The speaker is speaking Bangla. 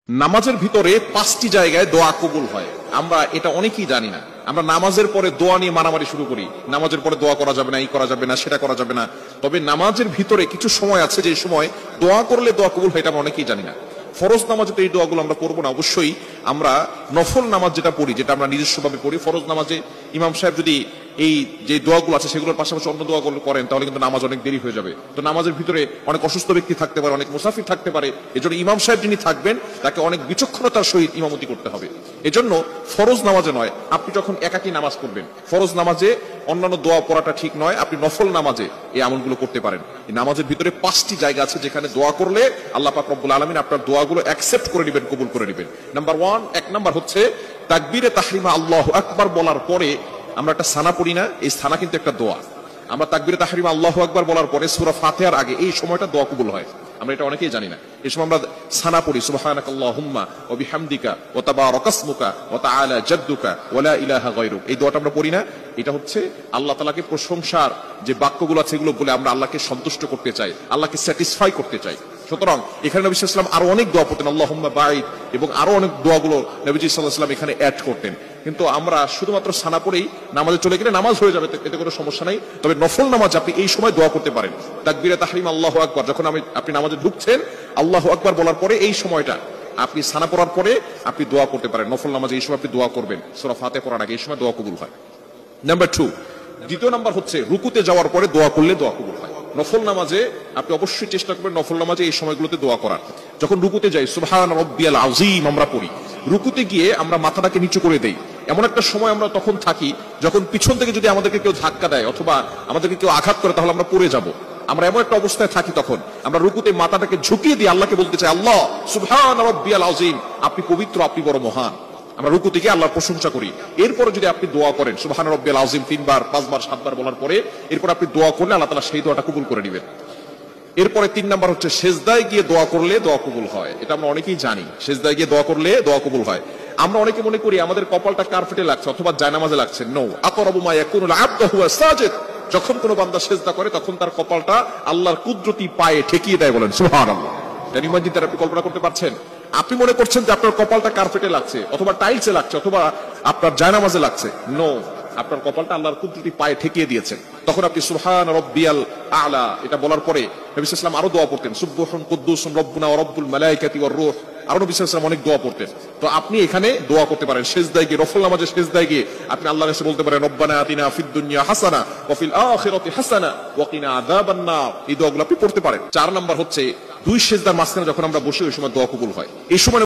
নামাজের ভিতরে 5টি জায়গায় দোয়া কবুল হয়। আমরা এটা অনেকেই জানি না। আমরা নামাজের পরে দোয়া নিয়ে মারামারি শুরু করি, নামাজের পরে দোয়া করা যাবে না, এই করা যাবে না, সেটা করা যাবে না। তবে নামাজের ভিতরে কিছু সময় আছে যে সময় দোয়া করলে দোয়া কবুল হয়, এটা আমরা অনেকেই জানি না। ফরজ নামাজে তো এই দোয়াগুলো আমরা করবো না, অবশ্যই আমরা নফল নামাজ যেটা পড়ি, যেটা আমরা নিজস্বভাবে পড়ি, ফরজ নামাজে ইমাম সাহেব যদি এই যে দোয়াগুলো আছে সেগুলোর পাশাপাশি অন্য দোয়াগুলো করেন তাহলে কিন্তু নামাজ অনেক দেরি হয়ে যাবে। তো নামাজের ভিতরে অনেক অসুস্থ ব্যক্তি থাকতে পারে, অনেক মুসাফির থাকতে পারে, এজন্য ইমাম সাহেব যিনি থাকবেন তাকে অনেক বিচক্ষণতার সহিত ইমামতি করতে হবে। এজন্য ফরজ নামাজে নয়, আপনি যখন একাকী নামাজ পড়বেন, ফরজ নামাজে অন্যান্য দোয়া পড়াটা ঠিক নয়, আপনি নফল নামাজে এই আমলগুলো করতে পারেন। এই নামাজের ভিতরে 5টি জায়গা আছে যেখানে দোয়া করলে আল্লাহ পাক রব্বুল আলামিন আপনার দোয়াগুলো অ্যাকসেপ্ট করে নেবেন, কবুল করে নেবেন। নাম্বার 1 নাম্বার হচ্ছে তাকবীরে তাহরিমা আল্লাহু আকবার বলার পরে আমরা একটা সানা পড়ি না, এই সানা কিন্তু একটা দোয়া। আমরা তাকবীরে তাহরিমা আল্লাহু আকবার বলার পরে সূরা ফাতিহার আগে এই সময়টা দোয়া কবুল হয়, আমরা এটা অনেকেই জানি না। এই সময় আমরা সানা পড়ি সুবহানাকাল্লাহুম্মা ওয়া বিহামদিকা ওয়া তাবারাকাসমুকা ওয়া তাআলা জাদ্দুকা ওয়া লা ইলাহা গায়রুক, এই দোয়াটা আমরা পড়ি না। এটা হচ্ছে আল্লাহ তাআলাকে প্রশংসার যে বাক্যগুলো আছে এগুলো বলে আমরা আল্লাহকে সন্তুষ্ট করতে চাই, আল্লাহকে স্যাটিসফাই করতে চাই। সুতরাং এখানে নবী সাল্লাল্লাহু আলাইহি ওয়াসাল্লাম আরো অনেক দোয়া পড়তেন, আল্লাহুম্মা বাঈদ, এবং আরো অনেক দোয়াগুলো নবীজি সাল্লাল্লাহু আলাইহি ওয়াসাল্লাম এখানে অ্যাড করতেন। কিন্তু আমরা শুধুমাত্র সানা পড়েই নামাজে চলে গেলে নামাজ হয়ে যাবে, এতে কোনো সমস্যা নাই। তবে নফল নামাজ আপনি এই সময় দোয়া করতে পারেন। তাকবীরে তাহরিমা আল্লাহু আকবার, যখন আপনি নামাজে ঢুকছেন আল্লাহু আকবার বলার পরে এই সময়টা আপনি সানা পড়ার পরে আপনি দোয়া করতে পারেন। নফল নামাজে এই সময় আপনি দোয়া করবেন, সূরা ফাতিহা পড়ার আগে এই সময় দোয়া কবুল হয়। নাম্বার 2, দ্বিতীয় নাম্বার হচ্ছে রুকুতে যাওয়ার পরে দোয়া করলে দোয়া কবুল হয়। নফল নামাজে আপনি অবশ্যই চেষ্টা করবেন নফল নামাজে এই সময়গুলোতে দোয়া করার। যখন রুকুতে যাই সুবহান রাব্বিয়াল আযীম আমরা পড়ি, রুকুতে গিয়ে আমরা মাথাটাকে নিচু করে দেই। এমন একটা সময় আমরা তখন থাকি যখন পিছন থেকে যদি আমাদেরকে কেউ ধাক্কা দেয় অথবা আমাদেরকে কেউ আঘাত করে তাহলে আমরা পড়ে যাব। আমরা এমন একটা অবস্থায় থাকি, তখন আমরা রুকুতে মাথাটাকে ঝুঁকিয়ে দিয়ে আল্লাহকে বলতে চাই, আল্লাহ সুবহান রাব্বিয়াল আযীম, আপনি পবিত্র, আপনি বড় মহান। আমরা রুকু থেকে আল্লাহর প্রশংসা করি। এরপরে যদি আপনি দোয়া করেন সুবহান রাব্বিয়াল আযীম 3 বার 5 বার 7 বার বলার পরে এরপর আপনি দোয়া করলে আল্লাহ তাআলা সেই দোয়াটা কবুল করে নেবেন। এরপরে 3 নাম্বার হচ্ছে সেজদায় গিয়ে দোয়া করলে দোয়া কবুল হয়। এটা আমরা অনেকেই জানি, সেজদায় গিয়ে দোয়া করলে দোয়া কবুল হয়। আমরা অনেকে মনে করি আমাদের কপালটা কার্পেটে লাগছে অথবা জায়নামাজে লাগছে। নো, আকরাবু মা ইয়াকুনুল আবদু হুয়া সাজিদ, যখন কোনো বান্দা সেজদা করে তখন তার কপালটা আল্লাহর কুদরতি পায়ে ঠেকিয়ে দেয়, বলেন সুবহানাল্লাহ। তাই ইমাজিন আপনি কল্পনা করতে পারছেন, আপনি মনে করছেন যে আপনার কপালটা কার্পেটে লাগছে অথবা টাইলসে লাগছে অথবা আপনার জায়নামাজে লাগছে। নো, আপনার কপালটা আল্লাহর কুদরতি পায়ে ঠেকিয়ে দিয়েছেন। তখন আপনি সুবহান রাব্বিয়াল আ'লা এটা বলার পরে নবী সাল্লাল্লাহু আলাইহি ওয়াসাল্লাম আরো দোয়া পড়তেন, সুবহান কুদ্দুসুন রব্বুনা ওয়া রব্বুল মালায়েকাতি ওয়ার রূহ, আরো নবী সাল্লাল্লাহু আলাইহি ওয়াসাল্লাম অনেক দোয়া পড়তেন। তো আপনি এখানে দোয়া করতে পারেন সিজদায় গিয়ে, নফল নামাজে সিজদায় গিয়ে আপনি আল্লাহর কাছে বলতে পারেন, রব্বানা আতিনা ফিদ দুনিয়া হাসানা ওয়া ফিল আখিরাতি হাসানা ওয়া কিনা আযাবান নার, এই দোয়াগুলো আপনি পড়তে পারেন। 4 নাম্বার হচ্ছে 2 সিজদার মাঝখানে যখন আমরা বসি ওই সময় দোয়া কবুল হয়। এই সময়